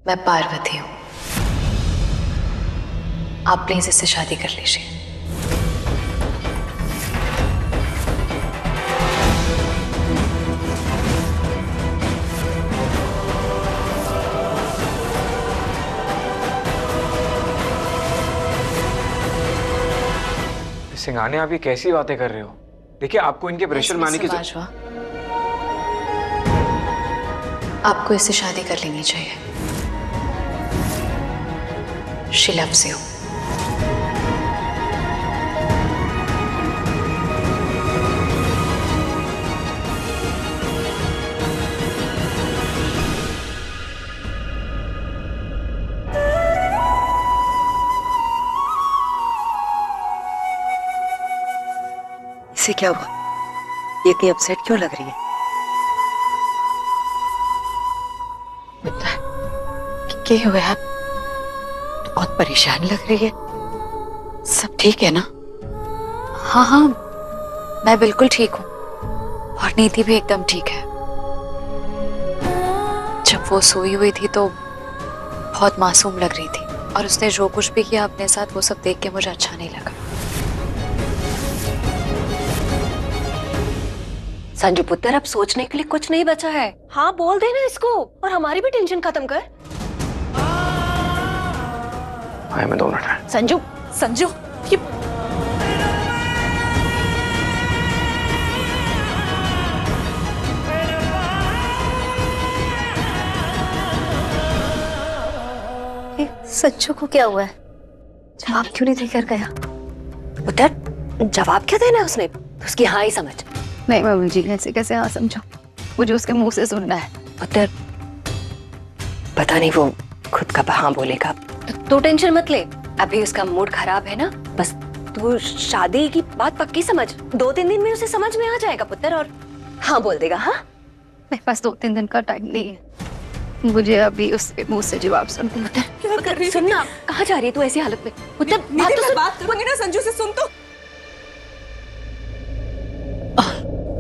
मैं पार्वती हूँ। आप प्लीज इससे शादी कर लीजिए। सिंघाने, आप ये कैसी बातें कर रहे हो? देखिए, आपको इनके प्रेशर में आने की आपको इससे शादी कर लेनी चाहिए। She loves you. इसे क्या हुआ? ये इतनी अपसेट क्यों लग रही है? क्या हुआ? आप बहुत परेशान लग रही है। सब ठीक है ना? हाँ हाँ, मैं बिल्कुल ठीक हूँ और नीति भी एकदम ठीक है। जब वो सोई हुई थी तो बहुत मासूम लग रही थी और उसने जो कुछ भी किया अपने साथ वो सब देख के मुझे अच्छा नहीं लगा। संजू पुत्र, अब सोचने के लिए कुछ नहीं बचा है। हाँ, बोल देना इसको और हमारी भी टेंशन खत्म कर। हाँ, मैं 2 मिनट है। संजू, संजू, ये संजू को क्या हुआ है? जवाब क्यों नहीं देकर गया? पुत्र, जवाब क्या देना है उसने? उसकी हाँ ही समझ। नहीं मैं जी, ऐसे कैसे हाँ समझो? मुझे उसके मुंह से सुनना है। पुत्र, पता नहीं वो खुद कब हाँ बोलेगा। तू टेंशन मत ले, अभी उसका मूड खराब है ना। बस तू शादी की बात पक्की समझ। 2-3 दिन में उसे समझ में आ जाएगा पुत्र और हाँ बोल देगा। हाँ, मेरे पास 2-3 दिन का टाइम नहीं है। मुझे अभी उसके मुंह से जवाब सुनना है। क्या कर रही है? सुनना, कहाँ जा रही है तू ऐसी हालत में? पुत्र, बात करूंगी ना संजू से, सुन तो।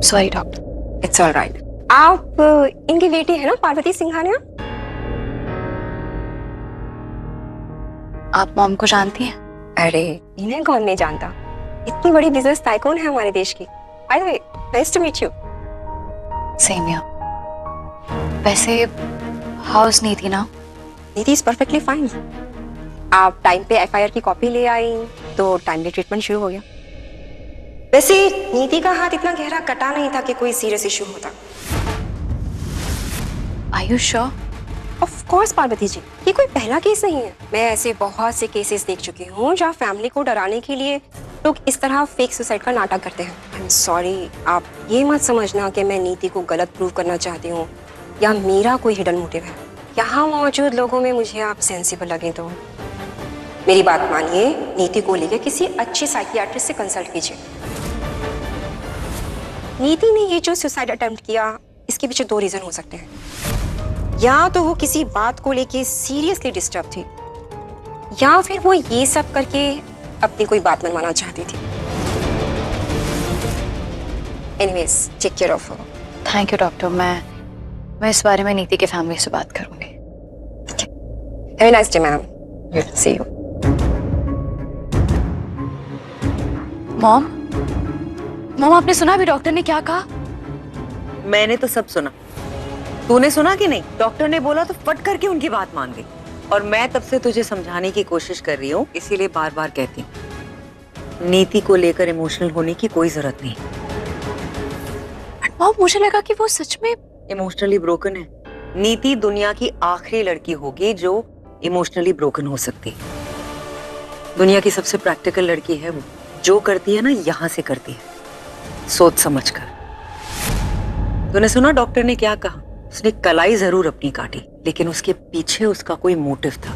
Sorry doctor. It's all right. आप इनकी बेटी है ना, पार्वती सिंघानिया? आप मॉम को जानती हैं? अरे इन्हें कौन नहीं जानता, इतनी बड़ी बिजनेस टाइकून है हमारे देश की। By the way, nice to meet you. Same here. वैसे हाउस नीति ना? Neeti is perfectly fine. आप टाइम पे एफआईआर की कॉपी ले आई तो टाइमली ट्रीटमेंट शुरू हो गया। वैसे नीति का हाथ इतना गहरा कटा नहीं था कि कोई सीरियस इशू होता। Are you sure? Of course Parvati ji, ये कोई पहला केस नहीं है। मैं ऐसे बहुत से केसेस देख चुकी हूँ जहाँ फैमिली को डराने के लिए लोग इस तरह फेक सुसाइड का नाटक करते हैं। आई एम सॉरी, आप ये मत समझना कि मैं नीति को गलत प्रूव करना चाहती हूँ या मेरा कोई हिडन मोटिव है। यहाँ मौजूद लोगों में मुझे आप सेंसिबल लगे तो मेरी बात मानिए, नीति को लेकर किसी अच्छे साइकियाट्रिस्ट से कंसल्ट कीजिए। नीति ने ये जो सुसाइड अटेम्प्ट किया, इसके पीछे 2 रीजन हो सकते हैं। या तो वो किसी बात को लेके सीरियसली डिस्टर्ब थी या फिर वो ये सब करके अपनी कोई बात मनवाना चाहती थी। Anyways, take care of her. Thank you doctor. मैं इस बारे में नीति के फैमिली से बात करूंगी। Have a nice day ma'am. See you. Mom, आपने सुना भी डॉक्टर ने क्या कहा? मैंने तो सब सुना। तूने सुना कि नहीं? डॉक्टर ने बोला तो फट करके उनकी बात मान गई। और मैं तब से तुझे समझाने की कोशिश कर रही हूँ, इसीलिए बार बार कहती हूँ, नीति को लेकर इमोशनल होने की कोई जरूरत नहीं। मॉम, मुझे लगा कि वो सच में इमोशनली ब्रोकन है। नीति दुनिया की आखिरी लड़की होगी जो इमोशनली ब्रोकन हो सकती। दुनिया की सबसे प्रैक्टिकल लड़की है वो। जो करती है ना, यहाँ से करती है, सोच समझ कर। तूने सुना डॉक्टर ने क्या कहा? उसने कलाई जरूर अपनी काटी, लेकिन उसके पीछे उसका कोई मोटिव था।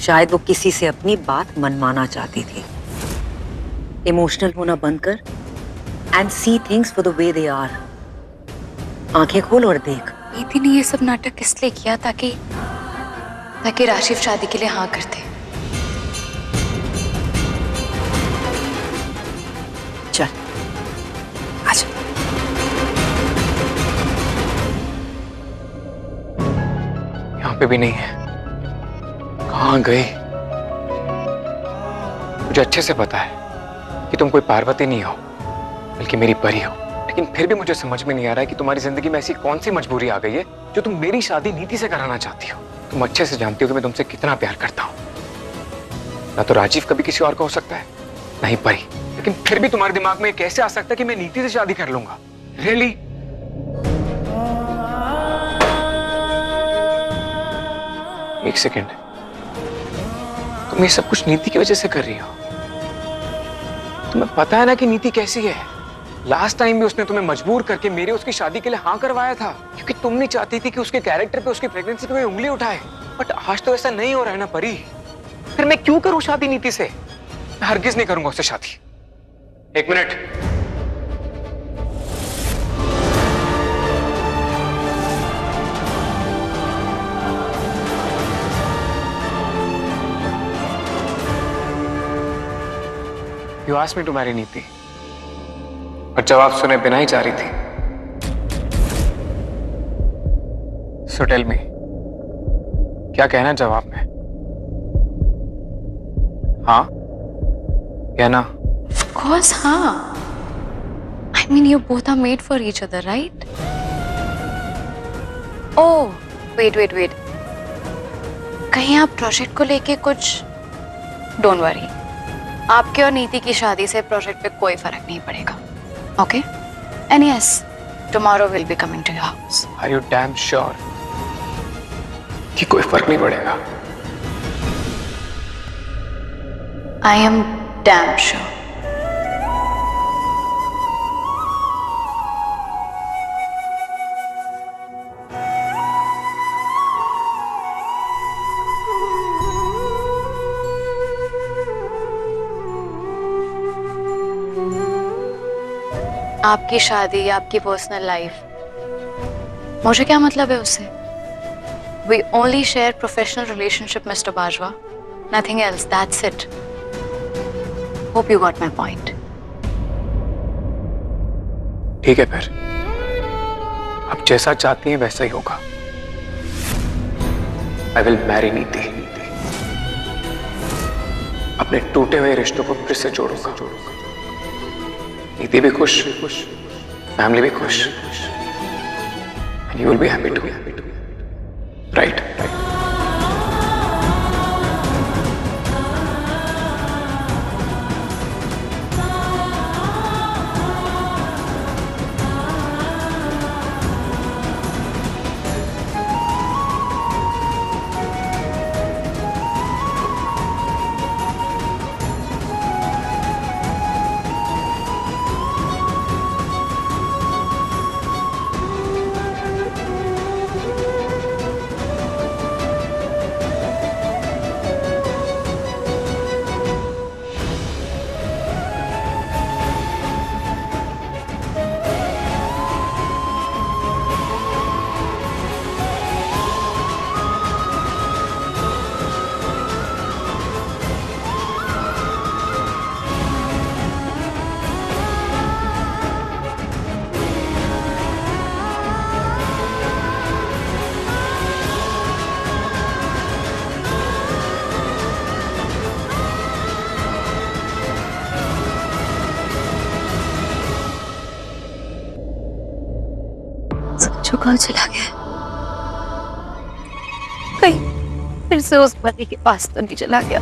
शायद वो किसी से अपनी बात मनवाना चाहती थी। इमोशनल होना बंद कर and see things for the way they are. आंखें खोल और देख। नीति ने ये सब नाटक इसलिए किया ताकि राशिद शादी के लिए हाँ करते। चल आजा। यहाँ पे भी नहीं है। कहाँ गई? मुझे अच्छे से पता है कि तुम कोई पार्वती नहीं हो, बल्कि मेरी परी हो, लेकिन फिर भी मुझे समझ में नहीं आ रहा है कि तुम्हारी जिंदगी में ऐसी कौन सी मजबूरी आ गई है जो तुम मेरी शादी नीति से कराना चाहती हो। तुम अच्छे से जानती हो कि मैं तुमसे कितना प्यार करता हूँ। ना तो राजीव कभी किसी और का हो सकता है, ना ही परी, लेकिन फिर भी तुम्हारे दिमाग में कैसे आ सकता है कि मैं नीति से शादी कर लूंगा? रियली? एक सेकेंड, तुम ये सब कुछ नीति की वजह से कर रही हो? तुम्हें पता है ना कि नीति कैसी है। लास्ट टाइम भी उसने तुम्हें मजबूर करके मेरे उसकी शादी के लिए हाँ करवाया था, क्योंकि तुम नहीं चाहती थी कि उसके कैरेक्टर पे, उसकी प्रेगनेंसी पे कोई उंगली उठाए। बट आज तो ऐसा नहीं हो रहा है ना परी। फिर मैं क्यों करूं शादी नीति से? मैं हरगिज नहीं करूंगा उससे शादी। एक minute, You asked me to marry नीति, और जवाब सुने बिना ही जा रही थी। So tell me, क्या कहना जवाब में? हाँ या ना? Of course, हाँ. I mean, you both are made for each other, right? Oh, wait. कहीं आप प्रोजेक्ट को लेके कुछ? Don't worry. आपके और नीति की शादी से प्रोजेक्ट पे कोई फर्क नहीं पड़ेगा. Okay? And yes, tomorrow we'll be coming to your house. Are you damn sure कि कोई फर्क नहीं पड़ेगा? I am damn sure. आपकी शादी, आपकी पर्सनल लाइफ, मुझे क्या मतलब है उससे? We only share professional relationship, Mr. Bajwa. Nothing else. That's it. Hope you got my point. ठीक है फिर, आप जैसा चाहती हैं वैसा ही होगा। I will marry नीति। अपने टूटे हुए रिश्तों को फिर से जोड़ूंगा। नीति भी खुश, फैमिली भी खुश, and you will be happy too. Right? कहाँ चला गया? कहीं फिर से उस पति के पास तो नहीं चला गया?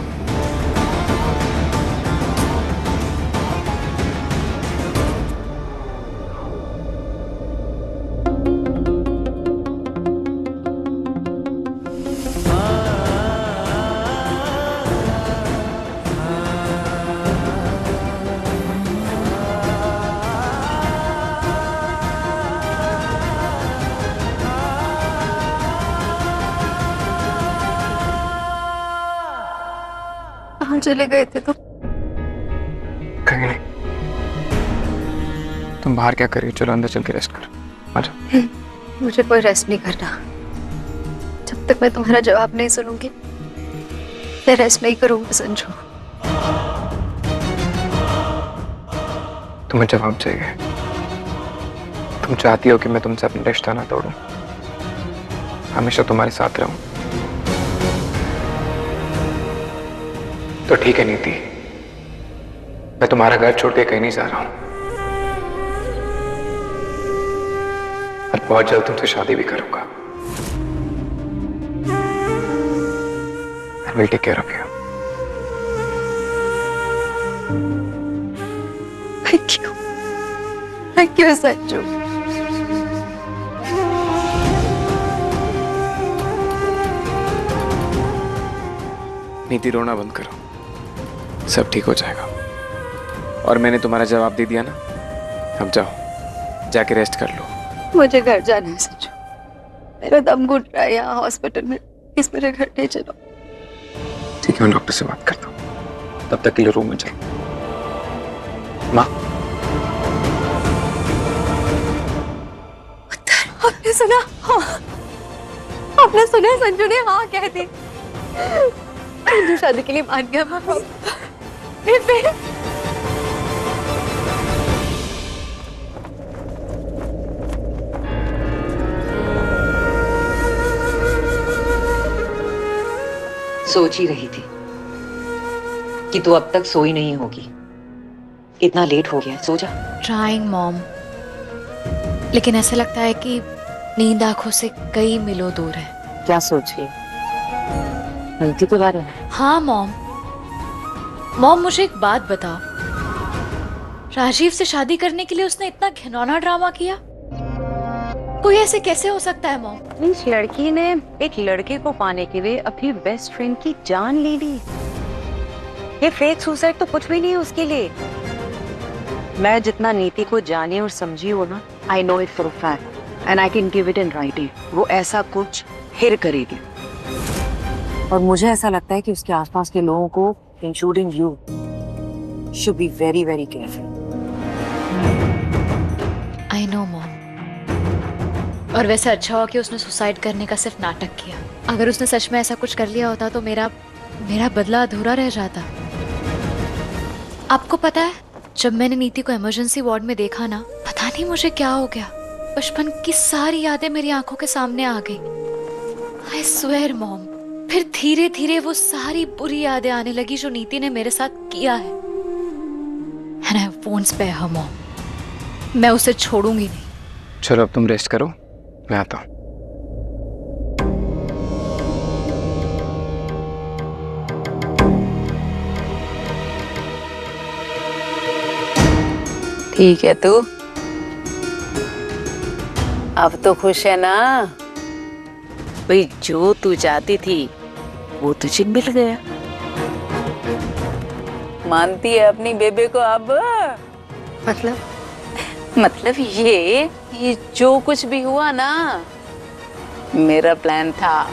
कहाँ चले गए थे तुम? कहीं नहीं। तुम बाहर क्या कर रही हो? चलो अंदर चल के रेस्ट करो। आजा। मुझे कोई रेस्ट नहीं करना। जब तक मैं तुम्हारा जवाब नहीं सुनूंगी मैं रेस्ट नहीं करूंगी, संजू। तुम्हें जवाब चाहिए? तुम चाहती हो कि मैं तुमसे अपना रिश्ता ना तोड़ूं, हमेशा तुम्हारे साथ रहूं? तो ठीक है नीति, मैं तुम्हारा घर छोड़ के कहीं नहीं जा रहा हूं और बहुत जल्द तुमसे शादी भी करूंगा। I will take care of you. Thank you Sanju. नीति रोना बंद करो, सब ठीक हो जाएगा। और मैंने तुम्हारा जवाब दे दिया ना, अब जाओ, जाके रेस्ट कर लो। मुझे घर जाना है संजू, मेरा दम घुट रहा है यहाँ हॉस्पिटल में, इस मेरे घर ले चलो। ठीक है, मैं डॉक्टर से बात करता हूँ, तब तक के लिए रूम में चलो। माँ, आपने सुना? हाँ, आपने सुना? संजू ने हाँ कह दी। संजू शादी के लिए मान गया। बेबे, सोच ही रही थी कि तू अब तक सोई नहीं होगी। इतना लेट हो गया, सो जा। ट्राइंग मॉम, लेकिन ऐसा लगता है कि नींद आंखों से कई मीलों दूर है। क्या सोच रही? नीति के बारे में? हाँ मॉम, मुझे एक बात बताओ, राजीव से शादी करने के लिए उसने इतना घिनौना ड्रामा किया? कोई ऐसे कैसे हो सकता है मॉम? इस लड़की ने एक लड़के को पाने के लिए अपनी बेस्ट फ्रेंड की जान ले ली। ये फेक सुसाइड तो कुछ भी नहीं है उसके लिए। मैं जितना नीति को जानी और समझी हो ना, I know it for a fact and I can give it in writing, वो ऐसा कुछ फिर करेगी। और मुझे ऐसा लगता है कि उसके आसपास के लोगों को, including you, should be very very careful. I know mom, और वैसे अच्छा हुआ कि उसने सुसाइड करने का सिर्फ नाटक किया। अगर उसने सच में ऐसा कुछ कर लिया होता तो मेरा बदला अधूरा रह जाता। आपको पता है, जब मैंने नीति को इमरजेंसी वार्ड में देखा ना, पता नहीं मुझे क्या हो गया, बचपन की सारी यादें मेरी आंखों के सामने आ गई। आई स्वेयर मॉम, फिर धीरे धीरे वो सारी बुरी यादें आने लगी जो नीति ने मेरे साथ किया है। And I won't spare her mom, मैं उसे छोड़ूंगी नहीं। चलो अब तुम रेस्ट करो, मैं आता हूँ। ठीक है तू, अब तो खुश है ना? भाई जो तू चाहती थी वो तुझे मिल गया। मानती है अपनी बेबे को अब? मतलब ये जो कुछ भी हुआ ना, मेरा प्लान था।